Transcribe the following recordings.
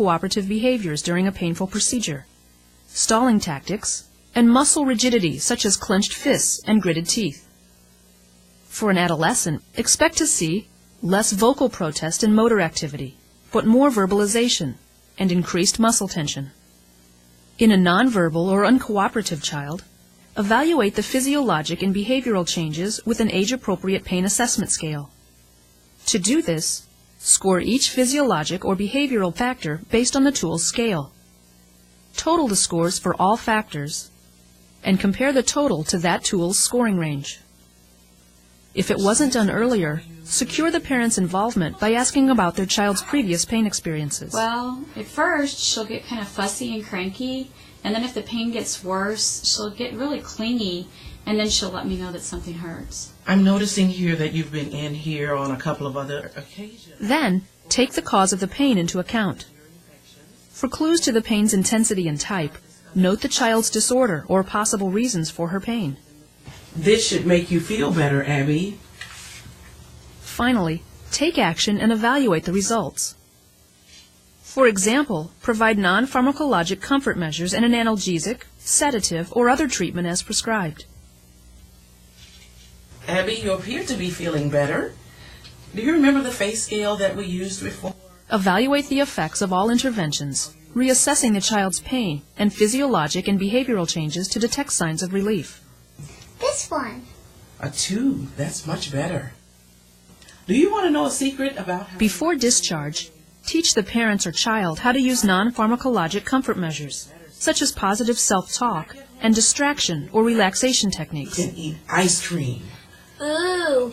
uncooperative behaviors during a painful procedure, stalling tactics, and muscle rigidity such as clenched fists and gritted teeth. For an adolescent, expect to see less vocal protest and motor activity, but more verbalization and increased muscle tension. In a nonverbal or uncooperative child, evaluate the physiologic and behavioral changes with an age-appropriate pain assessment scale. To do this, score each physiologic or behavioral factor based on the tool's scale. Total the scores for all factors, and compare the total to that tool's scoring range. If it wasn't done earlier, secure the parent's involvement by asking about their child's previous pain experiences. Well, at first, she'll get kind of fussy and cranky, and then if the pain gets worse, she'll get really clingy, and then she'll let me know that something hurts. I'm noticing here that you've been in here on a couple of other occasions. Then, take the cause of the pain into account. For clues to the pain's intensity and type, note the child's disorder or possible reasons for her pain. This should make you feel better, Abby. Finally, take action and evaluate the results. For example, provide non-pharmacologic comfort measures and an analgesic, sedative, or other treatment as prescribed. Abby, you appear to be feeling better. Do you remember the face scale that we used before? Evaluate the effects of all interventions, reassessing the child's pain and physiologic and behavioral changes to detect signs of relief. This one. A 2. That's much better. Do you want to know a secret about how... Before discharge, teach the parents or child how to use non-pharmacologic comfort measures, such as positive self-talk and distraction or relaxation techniques. You can eat ice cream. Ooh.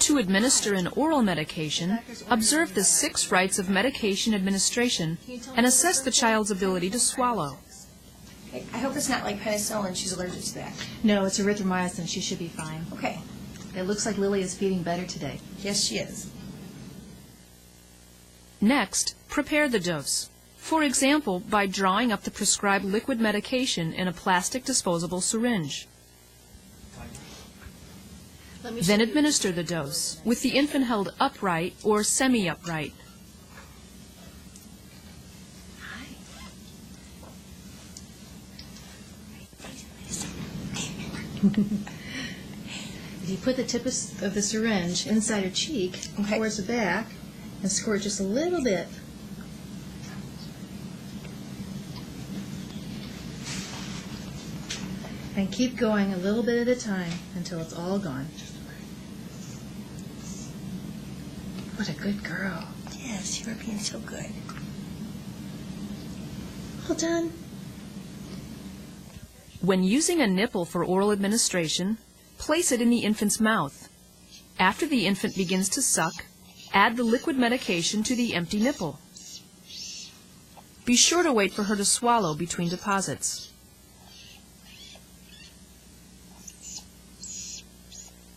To administer an oral medication, observe the 6 rites of medication administration and assess the child's ability to swallow. I hope it's not like penicillin. She's allergic to that. No, it's erythromycin. She should be fine. Okay. It looks like Lily is feeding better today. Yes, she is. Next, prepare the dose. For example, by drawing up the prescribed liquid medication in a plastic disposable syringe. Then administer the dose, with the infant held upright or semi-upright. If you put the tip of the syringe inside her cheek, towards the back, and squirt just a little bit. And keep going a little bit at a time until it's all gone. What a good girl. Yes, you were being so good. All done. When using a nipple for oral administration, place it in the infant's mouth. After the infant begins to suck, add the liquid medication to the empty nipple. Be sure to wait for her to swallow between deposits.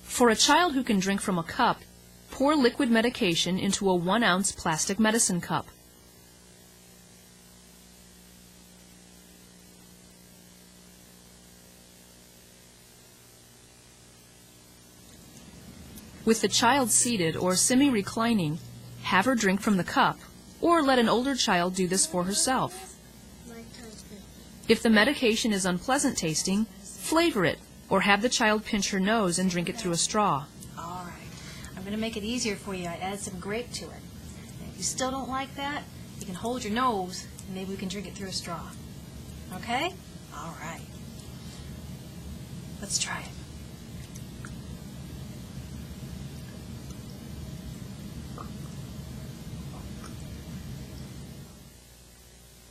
For a child who can drink from a cup, pour liquid medication into a 1-ounce plastic medicine cup. With the child seated or semi-reclining, have her drink from the cup, or let an older child do this for herself. If the medication is unpleasant tasting, flavor it, or have the child pinch her nose and drink it through a straw. All right. I'm going to make it easier for you. I add some grape to it. And if you still don't like that, you can hold your nose, and maybe we can drink it through a straw. Okay? All right. Let's try it.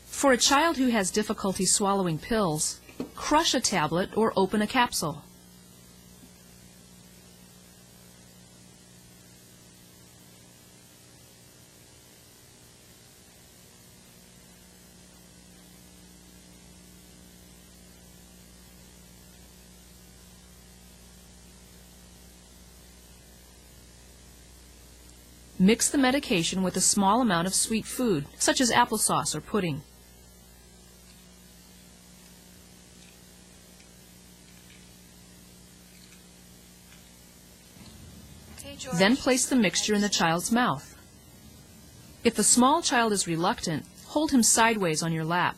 For a child who has difficulty swallowing pills, crush a tablet or open a capsule. Mix the medication with a small amount of sweet food, such as applesauce or pudding. Okay, George. Then place the mixture in the child's mouth. If a small child is reluctant, hold him sideways on your lap.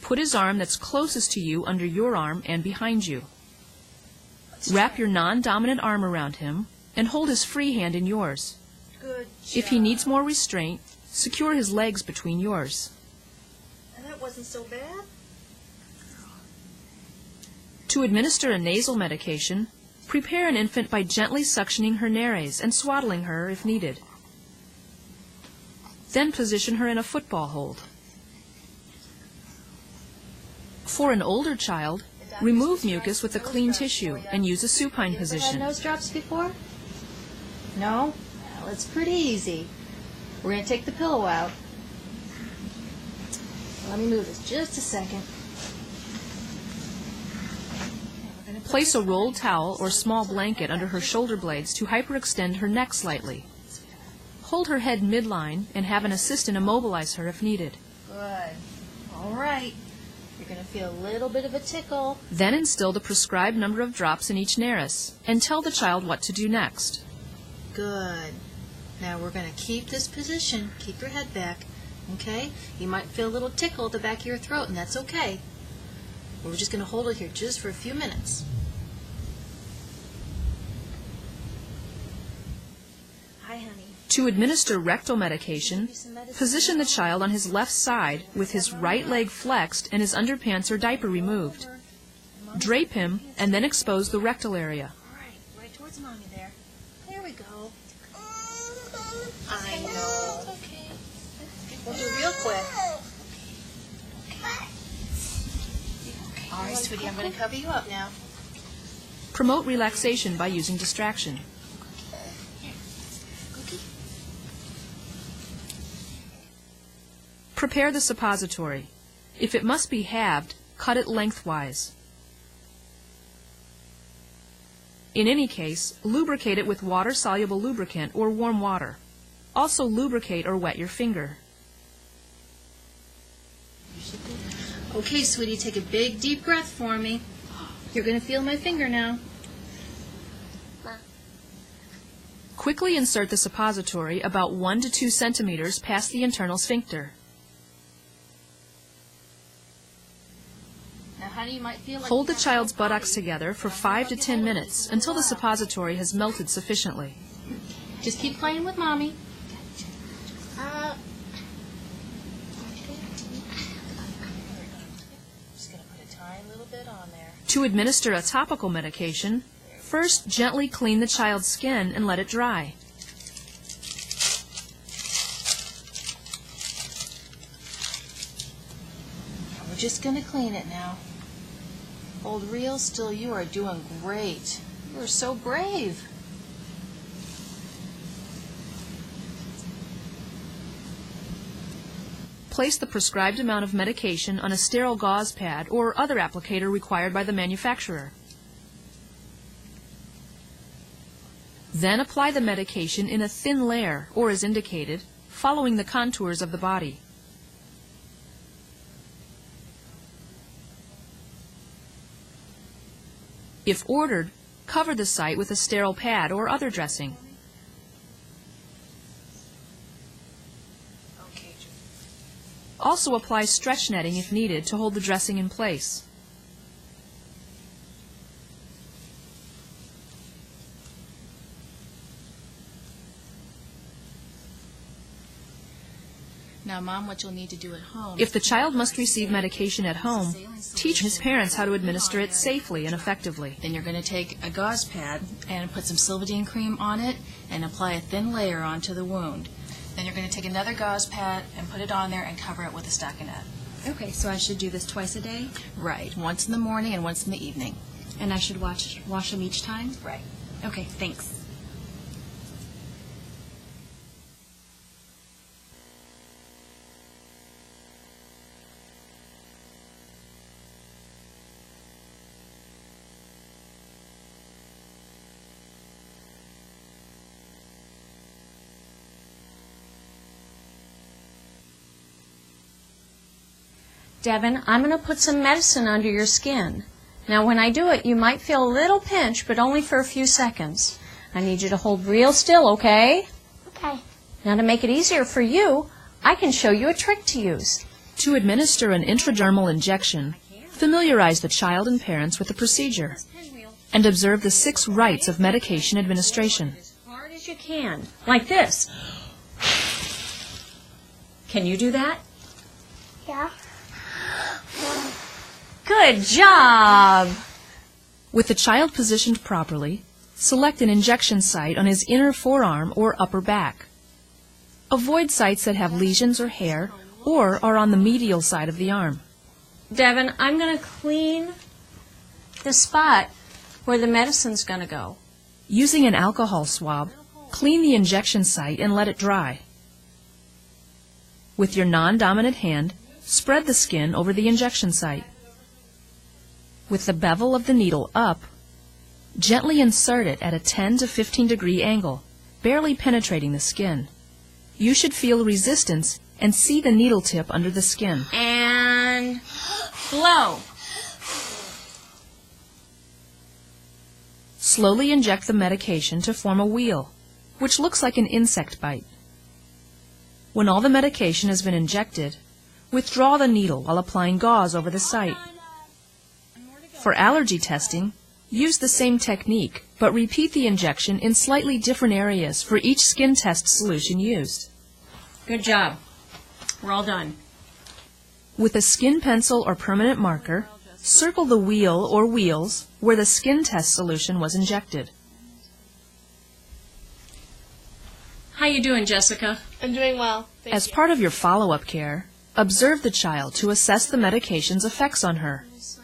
Put his arm that's closest to you under your arm and behind you. Wrap your non-dominant arm around him and hold his free hand in yours. Good job. If he needs more restraint, secure his legs between yours. And that wasn't so bad. To administer a nasal medication, prepare an infant by gently suctioning her nares and swaddling her if needed. Then position her in a football hold. For an older child, remove mucus with a clean tissue and use a supine Ever had position. nose drops before? No? Well, it's pretty easy. We're going to take the pillow out. Let me move this just a second. Place a rolled towel or small blanket under her shoulder blades to hyperextend her neck slightly. Hold her head midline and have an assistant immobilize her if needed. Good. All right. You're going to feel a little bit of a tickle. Then instill the prescribed number of drops in each nares and tell the child what to do next. Good. Now we're going to keep this position. Keep your head back. Okay? You might feel a little tickle at the back of your throat, and that's okay. We're just going to hold it here just for a few minutes. Hi, honey. To administer rectal medication, position the child on his left side with his right leg flexed and his underpants or diaper removed. Drape him and then expose the rectal area. All right. Right towards Mommy there. There we go. I know. Okay. We'll do real quick. All right, sweetie, I'm going to cover you up now. Promote relaxation by using distraction. Prepare the suppository. If it must be halved, cut it lengthwise. In any case, lubricate it with water-soluble lubricant or warm water. Also lubricate or wet your finger. Okay, sweetie, take a big, deep breath for me. You're going to feel my finger now. Quickly insert the suppository about 1 to 2 centimeters past the internal sphincter. Now, honey, you might feel like Hold you the have child's no body. buttocks together for 5 to 10 minutes until the suppository has melted sufficiently. Just keep playing with Mommy. Just going to put a tiny little bit on there. To administer a topical medication, first gently clean the child's skin and let it dry. We're just going to clean it now. Hold real still. You are doing great. You are so brave. Place the prescribed amount of medication on a sterile gauze pad or other applicator required by the manufacturer. Then apply the medication in a thin layer, or as indicated, following the contours of the body. If ordered, cover the site with a sterile pad or other dressing. Okay, Also apply stretch netting if needed to hold the dressing in place. Now, Mom, what you'll need to do at home. If the child must receive medication at home, teach his parents how to administer it safely and effectively. Then you're going to take a gauze pad and put some Silvadene cream on it and apply a thin layer onto the wound. Then you're going to take another gauze pad and put it on there and cover it with a stockinette. Okay, so I should do this twice a day, Right. Once in the morning and once in the evening. and I should wash them each time? Right. Okay, thanks. Devin, I'm going to put some medicine under your skin. Now, when I do it, you might feel a little pinch, but only for a few seconds. I need you to hold real still, okay? Okay. Now, to make it easier for you, I can show you a trick to use. To administer an intradermal injection, familiarize the child and parents with the procedure and observe the 6 rites of medication administration. As hard as you can, like this. Can you do that? Yeah. Good job! With the child positioned properly, select an injection site on his inner forearm or upper back. Avoid sites that have lesions or hair or are on the medial side of the arm. Devin, I'm going to clean the spot where the medicine's going to go. Using an alcohol swab, clean the injection site and let it dry. With your non-dominant hand, spread the skin over the injection site. With the bevel of the needle up, gently insert it at a 10 to 15 degree angle, barely penetrating the skin. You should feel resistance and see the needle tip under the skin. And blow. Slowly inject the medication to form a wheal, which looks like an insect bite. When all the medication has been injected, withdraw the needle while applying gauze over the site. For allergy testing, use the same technique, but repeat the injection in slightly different areas for each skin test solution used. Good job. We're all done. With a skin pencil or permanent marker, circle the wheal or wheals where the skin test solution was injected. How you doing, Jessica? I'm doing well. Thank As you. part of your follow-up care, observe the child to assess the medication's effects on her.